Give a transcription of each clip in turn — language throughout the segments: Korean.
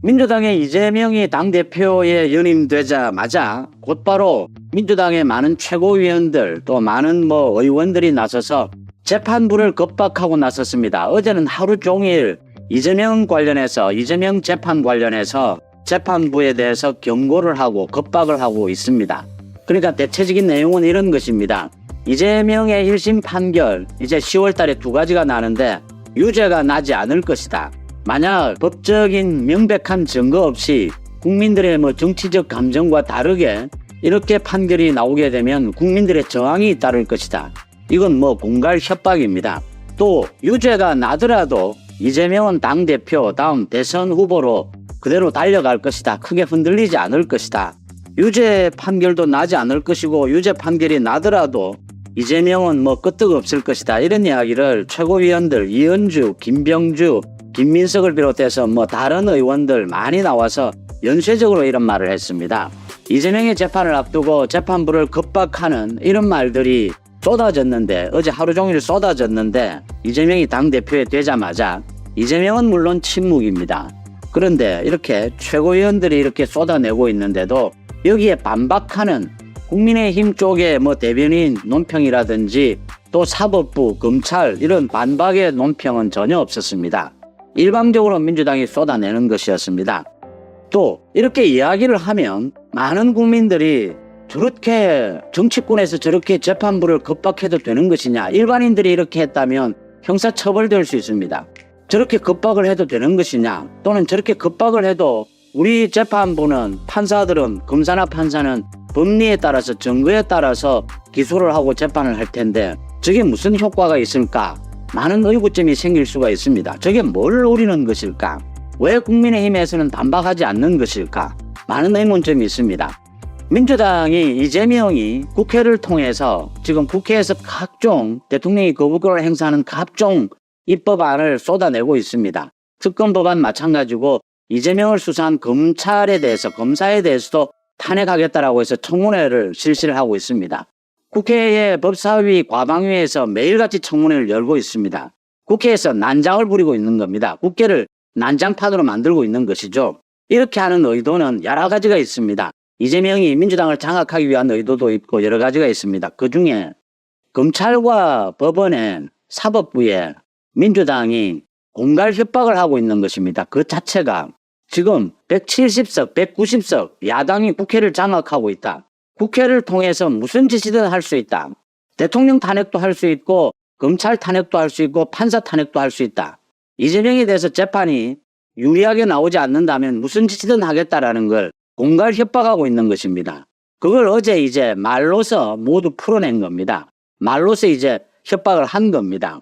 민주당의 이재명이 당대표에 연임되자마자 곧바로 민주당의 많은 최고위원들 또 많은 의원들이 나서서 재판부를 겁박하고 나섰습니다. 어제는 하루 종일 이재명 재판 관련해서 재판부에 대해서 경고를 하고 겁박을 하고 있습니다. 그러니까 대체적인 내용은 이런 것입니다. 이재명의 1심 판결 이제 10월 달에 2가지가 나는데 유죄가 나지 않을 것이다. 만약 법적인 명백한 증거 없이 국민들의 정치적 감정과 다르게 이렇게 판결이 나오게 되면 국민들의 저항이 따를 것이다. 이건 공갈 협박입니다. 또 유죄가 나더라도 이재명은 당대표 다음 대선 후보로 그대로 달려갈 것이다. 크게 흔들리지 않을 것이다. 유죄 판결도 나지 않을 것이고 유죄 판결이 나더라도 이재명은 끄떡없을 것이다. 이런 이야기를 최고위원들 이현주, 김병주, 김민석을 비롯해서 다른 의원들 많이 나와서 연쇄적으로 이런 말을 했습니다. 이재명의 재판을 앞두고 재판부를 겁박하는 이런 말들이 쏟아졌는데 어제 하루 종일 쏟아졌는데 이재명이 당대표에 되자마자 이재명은 물론 침묵입니다. 그런데 이렇게 최고위원들이 이렇게 쏟아내고 있는데도 여기에 반박하는 국민의힘 쪽의 대변인 논평이라든지 또 사법부, 검찰 이런 반박의 논평은 전혀 없었습니다. 일방적으로 민주당이 쏟아내는 것이었습니다. 또 이렇게 이야기를 하면 많은 국민들이 저렇게 정치권에서 저렇게 재판부를 겁박해도 되는 것이냐, 일반인들이 이렇게 했다면 형사처벌될 수 있습니다. 저렇게 겁박을 해도 되는 것이냐, 또는 저렇게 겁박을 해도 우리 재판부는 판사들은 검사나 판사는 법리에 따라서 증거에 따라서 기소를 하고 재판을 할 텐데 저게 무슨 효과가 있을까? 많은 의구점이 생길 수가 있습니다. 저게 뭘 노리는 것일까? 왜 국민의힘에서는 반박하지 않는 것일까? 많은 의문점이 있습니다. 민주당이 이재명이 국회를 통해서 지금 국회에서 각종 대통령이 거부권을 행사하는 각종 입법안을 쏟아내고 있습니다. 특검법안 마찬가지고 이재명을 수사한 검찰에 대해서 검사에 대해서도 탄핵하겠다라고 해서 청문회를 실시를 하고 있습니다. 국회의 법사위 과방위에서 매일같이 청문회를 열고 있습니다. 국회에서 난장을 부리고 있는 겁니다. 국회를 난장판으로 만들고 있는 것이죠. 이렇게 하는 의도는 여러 가지가 있습니다. 이재명이 민주당을 장악하기 위한 의도도 있고 여러 가지가 있습니다. 그중에 검찰과 법원의 사법부에 민주당이 공갈 협박을 하고 있는 것입니다. 그 자체가 지금 170석, 190석 야당이 국회를 장악하고 있다. 국회를 통해서 무슨 짓이든 할 수 있다. 대통령 탄핵도 할 수 있고 검찰 탄핵도 할 수 있고 판사 탄핵도 할 수 있다. 이재명에 대해서 재판이 유리하게 나오지 않는다면 무슨 짓이든 하겠다라는 걸 공갈 협박하고 있는 것입니다. 그걸 어제 이제 말로서 모두 풀어낸 겁니다. 말로서 이제 협박을 한 겁니다.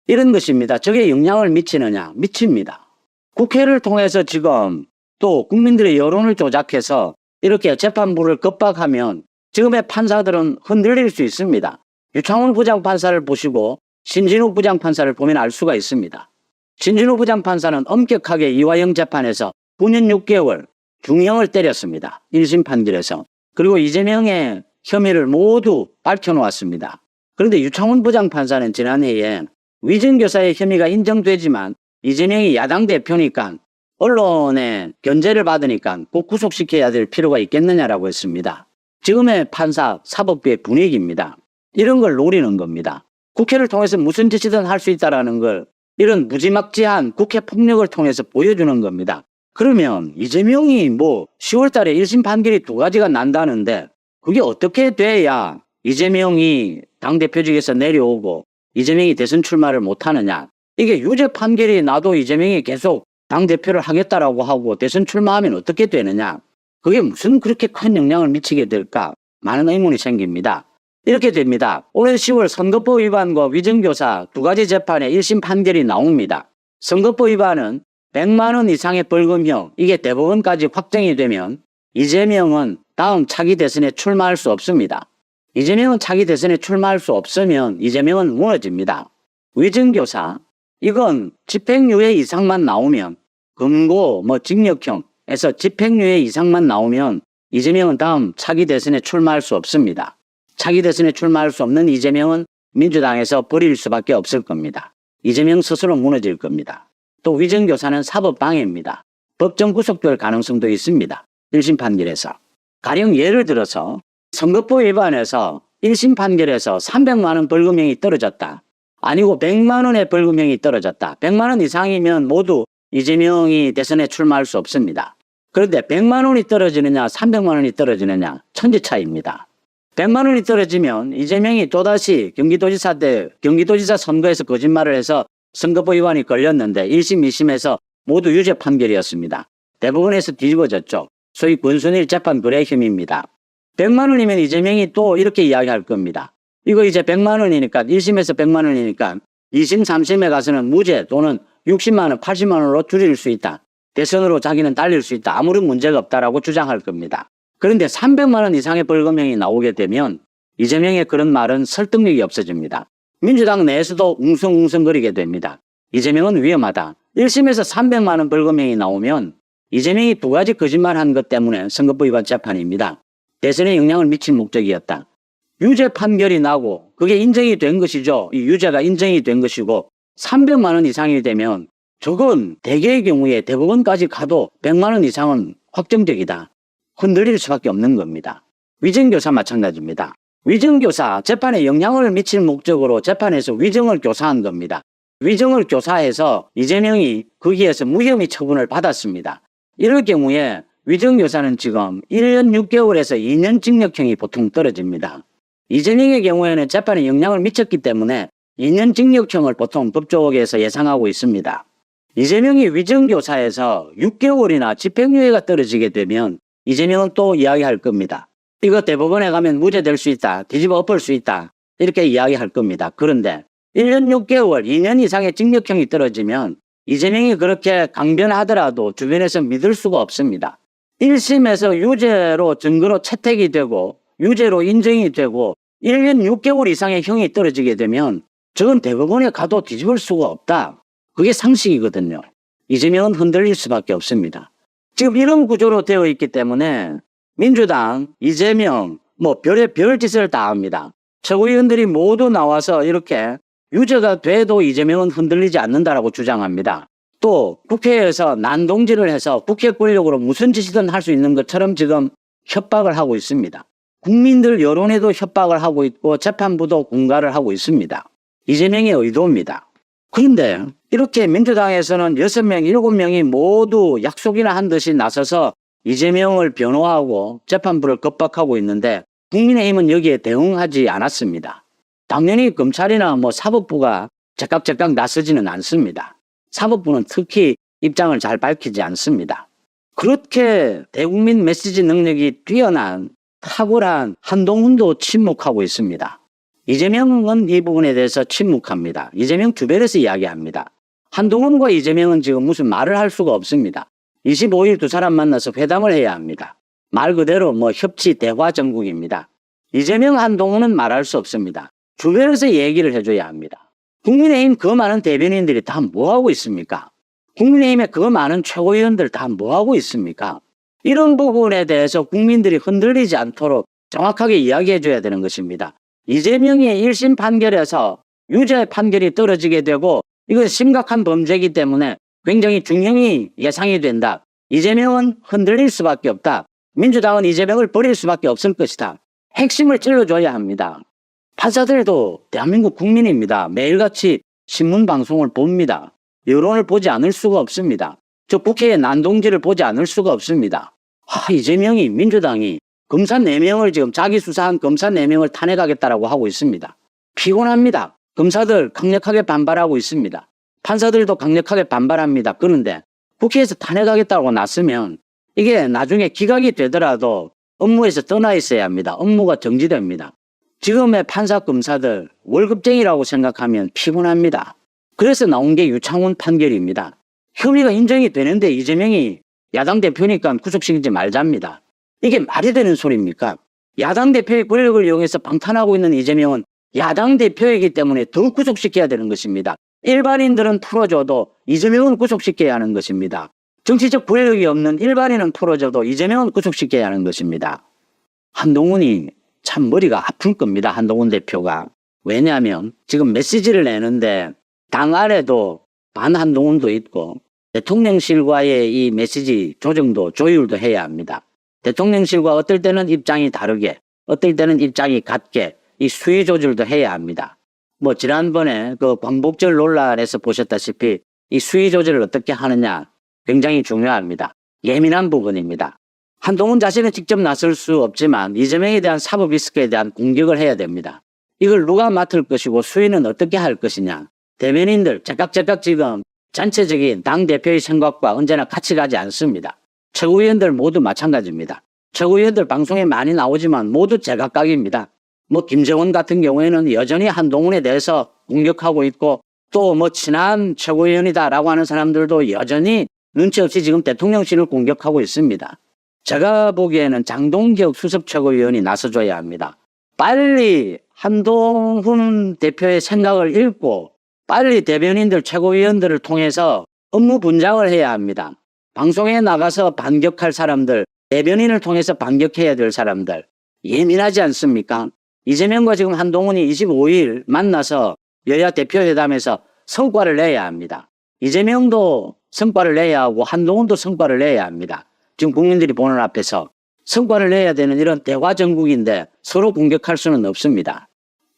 이런 것입니다. 저게 영향을 미치느냐? 미칩니다. 국회를 통해서 지금 또 국민들의 여론을 조작해서 이렇게 재판부를 겁박하면 지금의 판사들은 흔들릴 수 있습니다. 유창훈 부장판사를 보시고 신진욱 부장판사를 보면 알 수가 있습니다. 신진욱 부장판사는 엄격하게 이화영 재판에서 9년 6개월 중형을 때렸습니다. 1심 판결에서. 그리고 이재명의 혐의를 모두 밝혀놓았습니다. 그런데 유창훈 부장판사는 지난해에 위증교사의 혐의가 인정되지만 이재명이 야당 대표니까 언론의 견제를 받으니까 꼭 구속시켜야 될 필요가 있겠느냐라고 했습니다. 지금의 판사 사법부의 분위기입니다. 이런 걸 노리는 겁니다. 국회를 통해서 무슨 짓이든 할 수 있다는 걸 이런 무지막지한 국회 폭력을 통해서 보여주는 겁니다. 그러면 이재명이 10월 달에 1심 판결이 2가지가 난다는데 그게 어떻게 돼야 이재명이 당대표직에서 내려오고 이재명이 대선 출마를 못하느냐. 이게 유죄 판결이 나도 이재명이 계속 당대표를 하겠다라고 하고 대선 출마하면 어떻게 되느냐. 그게 무슨 그렇게 큰 영향을 미치게 될까. 많은 의문이 생깁니다. 이렇게 됩니다. 올해 10월 선거법 위반과 위증교사 2가지 재판에 1심 판결이 나옵니다. 선거법 위반은 100만 원 이상의 벌금형, 이게 대법원까지 확정이 되면 이재명은 다음 차기 대선에 출마할 수 없습니다. 이재명은 차기 대선에 출마할 수 없으면 이재명은 무너집니다. 위증교사, 이건 집행유예 이상만 나오면 금고, 징역형에서 집행유예 이상만 나오면 이재명은 다음 차기 대선에 출마할 수 없습니다. 차기 대선에 출마할 수 없는 이재명은 민주당에서 버릴 수밖에 없을 겁니다. 이재명 스스로 무너질 겁니다. 또 위증교사는 사법방해입니다. 법정 구속될 가능성도 있습니다. 1심 판결에서. 가령 예를 들어서 선거법 위반해서 1심 판결에서 300만 원 벌금형이 떨어졌다. 아니고 100만 원의 벌금형이 떨어졌다. 100만 원 이상이면 모두 이재명이 대선에 출마할 수 없습니다. 그런데 100만 원이 떨어지느냐 300만 원이 떨어지느냐 천지 차이입니다. 100만 원이 떨어지면 이재명이 또다시 경기도지사 때 경기도지사 선거에서 거짓말을 해서 선거법 위반이 걸렸는데 1심, 2심에서 모두 유죄 판결이었습니다. 대법원에서 뒤집어졌죠. 소위 권순일 재판 불의 혐의입니다. 100만 원이면 이재명이 또 이렇게 이야기할 겁니다. 이거 이제 100만 원이니까 1심에서 100만 원이니까 2심, 3심에 가서는 무죄 또는 60만 원, 80만 원으로 줄일 수 있다. 대선으로 자기는 달릴 수 있다. 아무런 문제가 없다라고 주장할 겁니다. 그런데 300만 원 이상의 벌금형이 나오게 되면 이재명의 그런 말은 설득력이 없어집니다. 민주당 내에서도 웅성웅성거리게 됩니다. 이재명은 위험하다. 1심에서 300만 원 벌금형이 나오면 이재명이 두 가지 거짓말한 것 때문에 선거법 위반 재판입니다. 대선에 영향을 미칠 목적이었다. 유죄 판결이 나고 그게 인정이 된 것이죠. 이 유죄가 인정이 된 것이고 300만 원 이상이 되면 저건 대개의 경우에 대법원까지 가도 100만 원 이상은 확정적이다. 흔들릴 수밖에 없는 겁니다. 위정교사 마찬가지입니다. 위정교사 재판에 영향을 미칠 목적으로 재판에서 위정을 교사한 겁니다. 위정을 교사해서 이재명이 거기에서 무혐의 처분을 받았습니다. 이럴 경우에 위정교사는 지금 1년 6개월에서 2년 징역형이 보통 떨어집니다. 이재명의 경우에는 재판에 영향을 미쳤기 때문에 2년 징역형을 보통 법조계에서 예상하고 있습니다. 이재명이 위정교사에서 6개월이나 집행유예가 떨어지게 되면 이재명은 또 이야기할 겁니다. 이거 대법원에 가면 무죄될 수 있다. 뒤집어 엎을 수 있다. 이렇게 이야기할 겁니다. 그런데 1년 6개월, 2년 이상의 징역형이 떨어지면 이재명이 그렇게 강변하더라도 주변에서 믿을 수가 없습니다. 1심에서 유죄로 증거로 채택이 되고 유죄로 인정이 되고 1년 6개월 이상의 형이 떨어지게 되면 저건 대법원에 가도 뒤집을 수가 없다. 그게 상식이거든요. 이재명은 흔들릴 수밖에 없습니다. 지금 이런 구조로 되어 있기 때문에 민주당, 이재명 별의 별짓을 다 합니다. 최고위원들이 모두 나와서 이렇게 유죄가 돼도 이재명은 흔들리지 않는다라고 주장합니다. 또 국회에서 난동질을 해서 국회 권력으로 무슨 짓이든 할 수 있는 것처럼 지금 협박을 하고 있습니다. 국민들 여론에도 협박을 하고 있고 재판부도 공갈을 하고 있습니다. 이재명의 의도입니다. 그런데 이렇게 민주당에서는 6명, 7명이 모두 약속이나 한 듯이 나서서 이재명을 변호하고 재판부를 겁박하고 있는데 국민의힘은 여기에 대응하지 않았습니다. 당연히 검찰이나 사법부가 제깍제깍 나서지는 않습니다. 사법부는 특히 입장을 잘 밝히지 않습니다. 그렇게 대국민 메시지 능력이 뛰어난 탁월한 한동훈도 침묵하고 있습니다. 이재명은 이 부분에 대해서 침묵합니다. 이재명 주변에서 이야기합니다. 한동훈과 이재명은 지금 무슨 말을 할 수가 없습니다. 25일 두 사람 만나서 회담을 해야 합니다. 말 그대로 협치 대화 정국입니다. 이재명 한동훈은 말할 수 없습니다. 주변에서 얘기를 해줘야 합니다. 국민의힘 그 많은 대변인들이 다 뭐하고 있습니까? 국민의힘의 그 많은 최고위원들 다 뭐하고 있습니까? 이런 부분에 대해서 국민들이 흔들리지 않도록 정확하게 이야기해 줘야 되는 것입니다. 이재명이 1심 판결에서 유죄 판결이 떨어지게 되고 이건 심각한 범죄이기 때문에 굉장히 중형이 예상이 된다. 이재명은 흔들릴 수밖에 없다. 민주당은 이재명을 버릴 수밖에 없을 것이다. 핵심을 찔러줘야 합니다. 판사들도 대한민국 국민입니다. 매일같이 신문방송을 봅니다. 여론을 보지 않을 수가 없습니다. 저 국회의 난동질을 보지 않을 수가 없습니다. 이재명이 민주당이 검사 4명을 지금 자기 수사한 검사 4명을 탄핵하겠다라고 하고 있습니다. 피곤합니다. 검사들 강력하게 반발하고 있습니다. 판사들도 강력하게 반발합니다. 그런데 국회에서 탄핵하겠다고 났으면 이게 나중에 기각이 되더라도 업무에서 떠나 있어야 합니다. 업무가 정지됩니다. 지금의 판사 검사들 월급쟁이라고 생각하면 피곤합니다. 그래서 나온 게 유창훈 판결입니다. 혐의가 인정이 되는데 이재명이 야당 대표니까 구속시키지 말자입니다. 이게 말이 되는 소리입니까? 야당 대표의 권력을 이용해서 방탄하고 있는 이재명은 야당 대표이기 때문에 더 구속시켜야 되는 것입니다. 일반인들은 풀어줘도 이재명은 구속시켜야 하는 것입니다. 정치적 권력이 없는 일반인은 풀어줘도 이재명은 구속시켜야 하는 것입니다. 한동훈이 참 머리가 아플 겁니다. 한동훈 대표가. 왜냐하면 지금 메시지를 내는데 당 안에도 반한동훈도 있고 대통령실과의 이 메시지 조정도 조율도 해야 합니다. 대통령실과 어떨 때는 입장이 다르게, 어떨 때는 입장이 같게 이 수위 조절도 해야 합니다. 뭐 지난번에 그 광복절 논란에서 보셨다시피 이 수위 조절을 어떻게 하느냐 굉장히 중요합니다. 예민한 부분입니다. 한동훈 자신은 직접 나설 수 없지만 이재명에 대한 사법 리스크에 대한 공격을 해야 됩니다. 이걸 누가 맡을 것이고 수위는 어떻게 할 것이냐. 대변인들 제깍제깍 지금 전체적인 당대표의 생각과 언제나 같이 가지 않습니다. 최고위원들 모두 마찬가지입니다. 최고위원들 방송에 많이 나오지만 모두 제각각입니다. 뭐 김정은 같은 경우에는 여전히 한동훈에 대해서 공격하고 있고 또 뭐 친한 최고위원이다라고 하는 사람들도 여전히 눈치 없이 지금 대통령실을 공격하고 있습니다. 제가 보기에는 장동혁 수석 최고위원이 나서줘야 합니다. 빨리 한동훈 대표의 생각을 읽고 빨리 대변인들 최고위원들을 통해서 업무 분장을 해야 합니다. 방송에 나가서 반격할 사람들, 대변인을 통해서 반격해야 될 사람들 예민하지 않습니까? 이재명과 지금 한동훈이 25일 만나서 여야 대표회담에서 성과를 내야 합니다. 이재명도 성과를 내야 하고 한동훈도 성과를 내야 합니다. 지금 국민들이 보는 앞에서 성과를 내야 되는 이런 대화 정국인데 서로 공격할 수는 없습니다.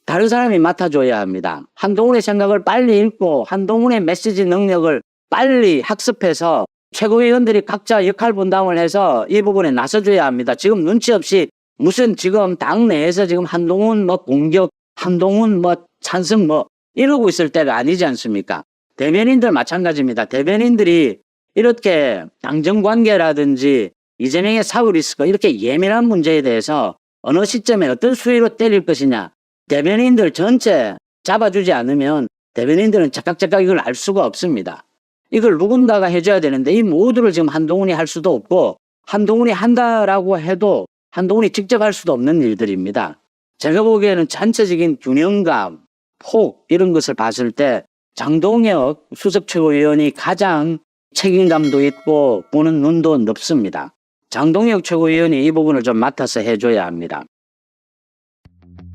다른 사람이 맡아줘야 합니다. 한동훈의 생각을 빨리 읽고 한동훈의 메시지 능력을 빨리 학습해서 최고위원들이 각자 역할 분담을 해서 이 부분에 나서줘야 합니다. 지금 눈치 없이 무슨 지금 당 내에서 지금 한동훈 뭐 공격, 한동훈 뭐 찬성 뭐 이러고 있을 때가 아니지 않습니까? 대변인들 마찬가지입니다. 대변인들이 이렇게 당정관계라든지 이재명의 사후 리스크 이렇게 예민한 문제에 대해서 어느 시점에 어떤 수위로 때릴 것이냐 대변인들 전체 잡아주지 않으면 대변인들은 제깍제깍 이걸 알 수가 없습니다. 이걸 누군가가 해줘야 되는데 이 모두를 지금 한동훈이 할 수도 없고 한동훈이 한다라고 해도 한동훈이 직접 할 수도 없는 일들입니다. 제가 보기에는 전체적인 균형감, 폭 이런 것을 봤을 때 장동혁 수석 최고위원이 가장 책임감도 있고 보는 눈도 넓습니다. 장동혁 최고위원이 이 부분을 좀 맡아서 해줘야 합니다.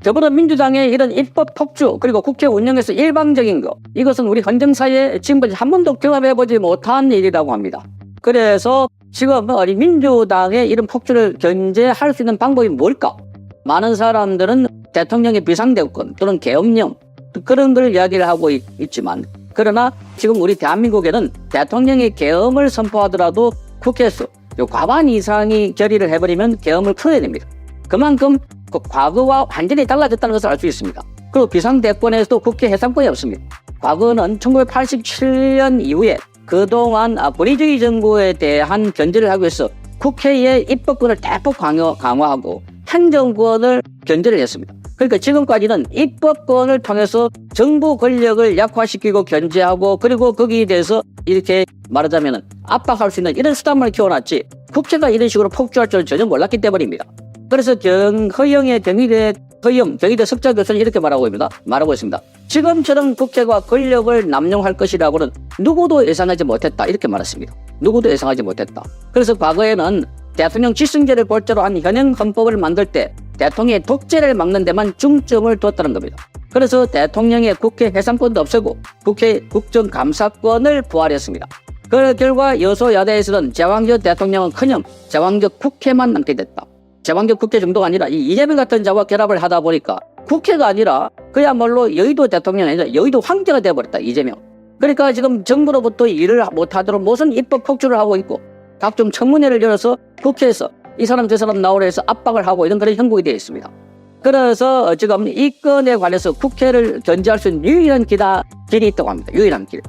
더불어민주당의 이런 입법 폭주 그리고 국회 운영에서 일방적인 거 이것은 우리 헌정사에 지금까지 한 번도 경험해보지 못한 일이라고 합니다. 그래서 지금 우리 민주당의 이런 폭주를 견제할 수 있는 방법이 뭘까? 많은 사람들은 대통령의 비상대권 또는 계엄령 그런 걸 이야기를 하고 있지만 그러나 지금 우리 대한민국에는 대통령이 계엄을 선포하더라도 국회에서 과반 이상이 결의를 해버리면 계엄을 풀어야 됩니다. 그만큼 그 과거와 완전히 달라졌다는 것을 알 수 있습니다. 그리고 비상대권에서도 국회 해산권이 없습니다. 과거는 1987년 이후에 그동안 권위주의 정부에 대한 견제를 하기 위해서 국회의 입법권을 대폭 강화하고 행정권을 견제를 했습니다. 그러니까 지금까지는 입법권을 통해서 정부 권력을 약화시키고 견제하고 그리고 거기에 대해서 이렇게 말하자면 압박할 수 있는 이런 수단을 키워놨지 국회가 이런 식으로 폭주할 줄 전혀 몰랐기 때문입니다. 그래서 허영의 경희대 석좌 교수는 이렇게 말하고 있습니다. 지금처럼 국회가 권력을 남용할 것이라고는 누구도 예상하지 못했다. 이렇게 말했습니다. 누구도 예상하지 못했다. 그래서 과거에는 대통령 직선제를 골자로 한 현행 헌법을 만들 때 대통령의 독재를 막는 데만 중점을 뒀다는 겁니다. 그래서 대통령의 국회 해산권도 없애고 국회 국정감사권을 부활했습니다. 그 결과 여소야대에서는 제왕적 대통령은커녕 제왕적 국회만 남게 됐다. 제왕적 국회 정도가 아니라 이 이재명 같은 자와 결합을 하다 보니까 국회가 아니라 그야말로 여의도 대통령이 아니라 여의도 황제가 되어버렸다. 이재명. 그러니까 지금 정부로부터 일을 못하도록 무슨 입법 폭주를 하고 있고 각종 청문회를 열어서 국회에서 이 사람 저 사람 나오라 해서 압박을 하고 이런 그런 형국이 되어 있습니다. 그래서 지금 이 건에 관해서 국회를 견제할 수 있는 유일한 길이 있다고 합니다. 유일한 길.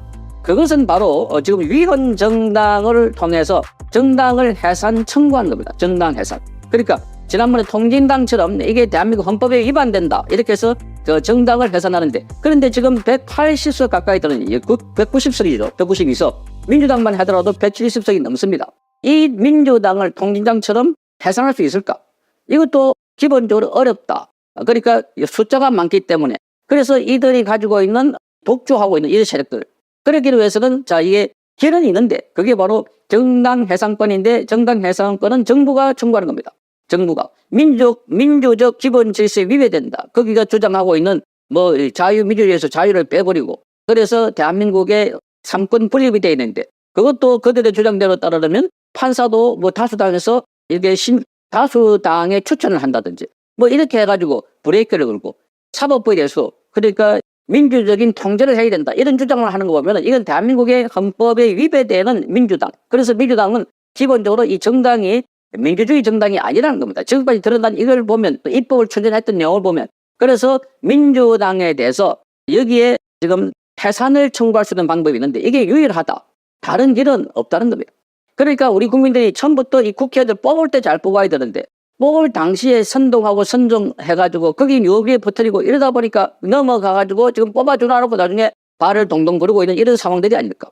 그것은 바로 지금 위헌 정당을 통해서 정당을 해산 청구하는 겁니다. 정당 해산. 그러니까 지난번에 통진당처럼 이게 대한민국 헌법에 위반된다 이렇게 해서 정당을 해산하는데 그런데 지금 180석 가까이 되는 190석이죠. 192석. 민주당만 하더라도 170석이 넘습니다. 이 민주당을 통진당처럼 해산할 수 있을까? 이것도 기본적으로 어렵다. 그러니까 숫자가 많기 때문에 그래서 이들이 가지고 있는 독주하고 있는 이 세력들 그러기 위해서는 이게 길은 있는데 그게 바로 정당 해산권인데 정당 해산권은 정부가 청구하는 겁니다. 정부가 민주적 기본 질서에 위배된다. 거기가 주장하고 있는 자유민주주의에서 자유를 빼버리고 그래서 대한민국의 삼권 분립이 되어 있는데 그것도 그들의 주장대로 따르면 판사도 뭐 다수당에서 이게 다수당에 추천을 한다든지 뭐 이렇게 해가지고 브레이크를 걸고 사법부에 대해서 그러니까 민주적인 통제를 해야 된다 이런 주장을 하는 거 보면 이건 대한민국의 헌법에 위배되는 민주당. 그래서 민주당은 기본적으로 이 정당이 민주주의 정당이 아니라는 겁니다. 지금까지 드러난 이걸 보면 또 입법을 추진했던 내용을 보면 그래서 민주당에 대해서 여기에 지금 해산을 청구할 수 있는 방법이 있는데 이게 유일하다. 다른 길은 없다는 겁니다. 그러니까 우리 국민들이 처음부터 이 국회의원들 뽑을 때 잘 뽑아야 되는데 뽑을 당시에 선동하고 선정해가지고 거기 유혹에 퍼뜨리고 이러다 보니까 넘어가가지고 지금 뽑아주라고 나중에 발을 동동 거리고 있는 이런 상황들이 아닙니까?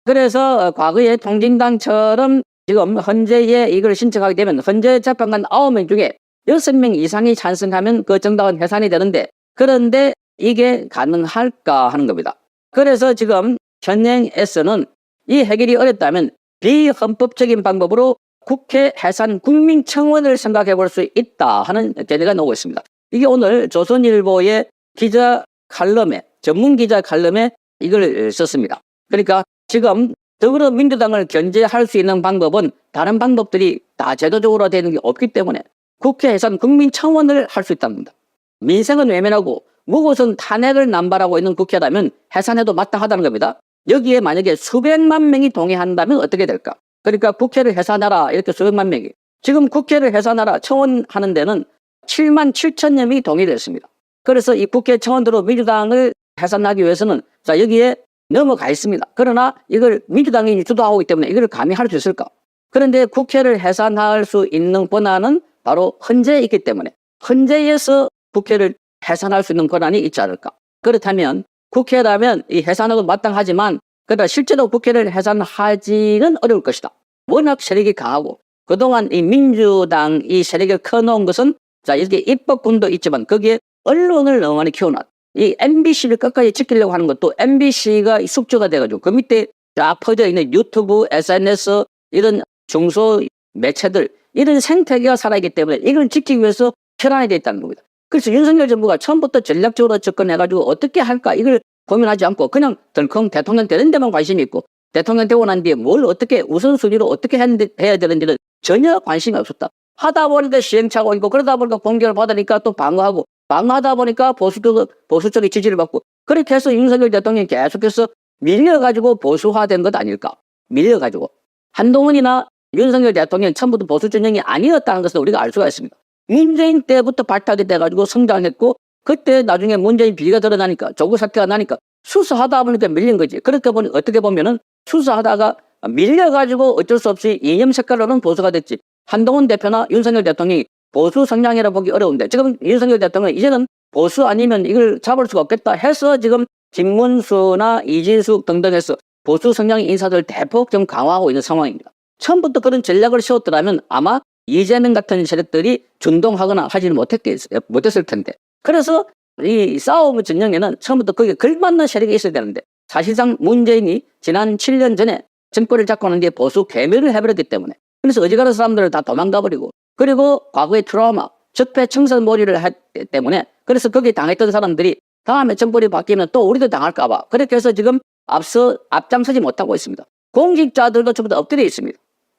그래서 과거에 통진당처럼 지금 헌재에 이걸 신청하게 되면 헌재 재판관 9명 중에 6명 이상이 찬성하면 그 정당은 해산이 되는데 그런데 이게 가능할까 하는 겁니다. 그래서 지금 현행에서는 이 해결이 어렵다면 비헌법적인 방법으로 국회 해산 국민청원을 생각해 볼 수 있다 하는 견해가 나오고 있습니다. 이게 오늘 조선일보의 기자 칼럼에 전문 기자 칼럼에 이걸 썼습니다. 그러니까 지금 더불어민주당을 견제할 수 있는 방법은 다른 방법들이 다 제도적으로 되는 게 없기 때문에 국회 해산 국민청원을 할 수 있답니다. 민생은 외면하고 무고선 탄핵을 남발하고 있는 국회라면 해산해도 마땅하다는 겁니다. 여기에 만약에 수백만 명이 동의한다면 어떻게 될까? 그러니까 국회를 해산하라 이렇게 수백만 명이 지금 국회를 해산하라 청원하는 데는 7만 7천여 명이 동의됐습니다. 그래서 이 국회 청원대로 민주당을 해산하기 위해서는 자 여기에 넘어가 있습니다. 그러나 이걸 민주당이 주도하고 있기 때문에 이걸 감히 할 수 있을까? 그런데 국회를 해산할 수 있는 권한은 바로 헌재에 있기 때문에 헌재에서 국회를 해산할 수 있는 권한이 있지 않을까? 그렇다면 국회라면 이 해산하고 마땅하지만 그러나 실제로 국회를 해산하지는 어려울 것이다. 워낙 세력이 강하고 그동안 이 민주당 이 세력을 커놓은 것은 자 이렇게 입법군도 있지만 거기에 언론을 너무 많이 키워놨. 이 MBC를 끝까지 지키려고 하는 것도 MBC가 숙주가 돼가지고 그 밑에 쫙 퍼져 있는 유튜브, SNS 이런 중소 매체들 이런 생태계가 살아있기 때문에 이걸 지키기 위해서 혈안이 되어 있다는 겁니다. 그래서 윤석열 정부가 처음부터 전략적으로 접근해가지고 어떻게 할까 이걸 고민하지 않고 그냥 덜컹 대통령 되는 데만 관심이 있고 대통령 되고 난 뒤에 뭘 어떻게 우선순위로 어떻게 해야 되는지는 전혀 관심이 없었다. 하다 보니까 시행착오 있고 그러다 보니까 공격을 받으니까 또 방어하고 방어하다 보니까 보수적인 지지를 받고 그렇게 해서 윤석열 대통령이 계속해서 밀려가지고 보수화된 것 아닐까. 밀려가지고 한동훈이나 윤석열 대통령이 처음부터 보수 진영이 아니었다는 것을 우리가 알 수가 있습니다. 문재인 때부터 발탁이 돼가지고 성장했고 그때 나중에 문재인 비리가 드러나니까 조국 사태가 나니까 수사하다 보니까 밀린 거지. 그렇게 보니 어떻게 보면은 수사하다가 밀려가지고 어쩔 수 없이 이념 색깔로는 보수가 됐지. 한동훈 대표나 윤석열 대통령이 보수 성향이라 보기 어려운데 지금 윤석열 대통령은 이제는 보수 아니면 이걸 잡을 수가 없겠다 해서 지금 김문수나 이진숙 등등 해서 보수 성향의 인사들 대폭 좀 강화하고 있는 상황입니다. 처음부터 그런 전략을 세웠더라면 아마 이재명 같은 세력들이 준동하거나 하지는 못했을 텐데 그래서 이 싸움 진영에는 처음부터 거기에 걸맞는 세력이 있어야 되는데 사실상 문재인이 지난 7년 전에 정권을 잡고 난 뒤에 보수 괴멸을 해버렸기 때문에 그래서 어지간한 사람들을 다 도망가버리고 그리고 과거의 트라우마 적폐청산몰이를 했기 때문에 그래서 거기에 당했던 사람들이 다음에 정권이 바뀌면 또 우리도 당할까 봐 그렇게 해서 지금 앞장서지 못하고 있습니다. 공직자들도 전부 다 엎드려 있습니다.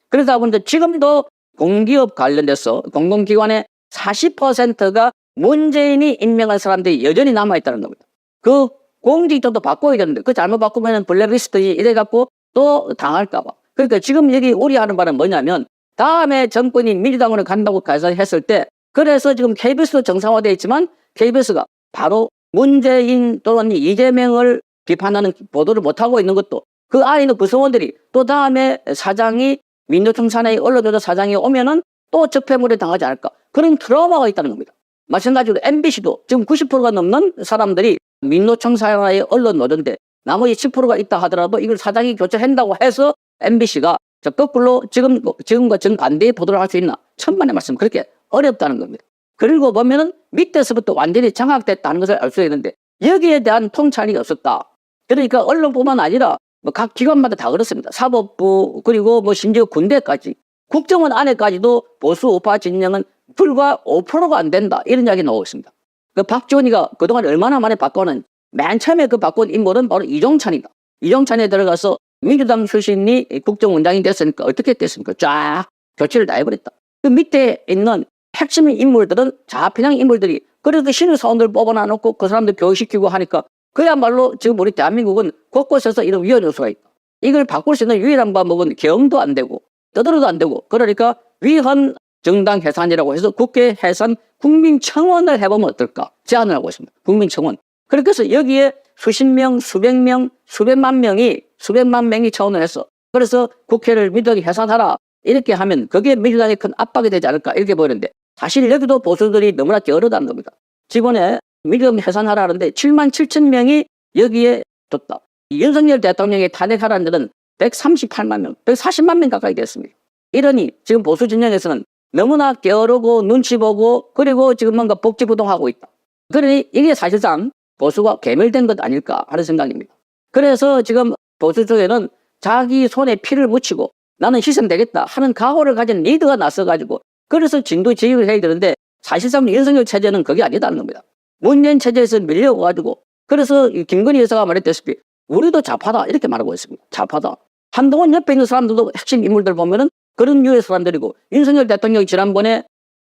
그러다 보니까 지금도 공기업 관련돼서 공공기관의 40%가 문재인이 임명한 사람들이 여전히 남아있다는 겁니다. 그 공직자도 바꿔야 되는데 그 잘못 바꾸면 블랙리스트 이래갖고 또 당할까봐. 그러니까 지금 여기 우려하는 바는 뭐냐면 다음에 정권이 민주당으로 간다고 가설했을 때 그래서 지금 KBS도 정상화되어 있지만 KBS가 바로 문재인 또는 이재명을 비판하는 보도를 못하고 있는 것도 그 안에 있는 구성원들이 또 다음에 사장이 민노총 산하의 언론조사 사장이 오면은 또 적폐물에 당하지 않을까 그런 트라우마가 있다는 겁니다. 마찬가지로 MBC도 지금 90%가 넘는 사람들이 민노총 산하의 언론 노조인데 나머지 10%가 있다 하더라도 이걸 사장이 교체한다고 해서 MBC가 거꾸로 지금과 정반대의 보도를 할 수 있나 천만의 말씀 그렇게 어렵다는 겁니다. 그리고 보면은 밑에서부터 완전히 장악됐다는 것을 알 수 있는데 여기에 대한 통찰이 없었다. 그러니까 언론뿐만 아니라 뭐 각 기관마다 다 그렇습니다. 사법부 그리고 뭐 심지어 군대까지 국정원 안에까지도 보수 우파 진영은 불과 5%가 안 된다 이런 이야기 나오고 있습니다. 그 박지원이가 그동안 얼마나 많이 바꿔는 맨 처음에 그 바꾼 인물은 바로 이종찬이다. 이종찬에 들어가서 민주당 출신이 국정원장이 됐으니까 어떻게 됐습니까? 쫙 교체를 다 해버렸다. 그 밑에 있는 핵심 인물들은 좌편향 인물들이 그래도 신의 사원들 뽑아놔놓고 그 사람들 교육시키고 하니까 그야말로 지금 우리 대한민국은 곳곳에서 이런 위헌 요소가 있다. 이걸 바꿀 수 있는 유일한 방법은 개헌도 안 되고 떠들어도 안 되고 그러니까 위헌 정당 해산이라고 해서 국회 해산 국민청원을 해보면 어떨까 제안을 하고 있습니다. 국민청원. 그렇게 해서 여기에 수십 명, 수백 명, 수백만 명이 청원을 했어. 그래서 국회를 민주당이 해산하라. 이렇게 하면 그게 민주당에 큰 압박이 되지 않을까 이렇게 보이는데 사실 여기도 보수들이 너무나 게으르다는 겁니다. 지번에 민주당 해산하라 하는데 7만 7천 명이 여기에 줬다. 윤석열 대통령이 탄핵하라는 데는 138만 명, 140만 명 가까이 됐습니다. 이러니 지금 보수 진영에서는 너무나 게으르고 눈치 보고 그리고 지금 뭔가 복지부동하고 있다. 그러니 이게 사실상 보수가 괴멸된 것 아닐까 하는 생각입니다. 그래서 지금 보수 쪽에는 자기 손에 피를 묻히고 나는 희생되겠다 하는 각오를 가진 리더가 나서가지고 그래서 진도 지휘를 해야 되는데 사실상 윤석열 체제는 그게 아니다는 겁니다. 문재인 체제에서 밀려가지고 그래서 김건희 여사가 말했다시피 우리도 좌파다 이렇게 말하고 있습니다. 좌파다. 한동훈 옆에 있는 사람들도 핵심 인물들 보면은 그런 류의 사람들이고 윤석열 대통령이 지난번에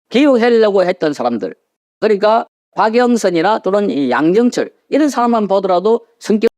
기용하려고 했던 사람들 그러니까 박영선이나 또는 양정철 이런 사람만 보더라도 성격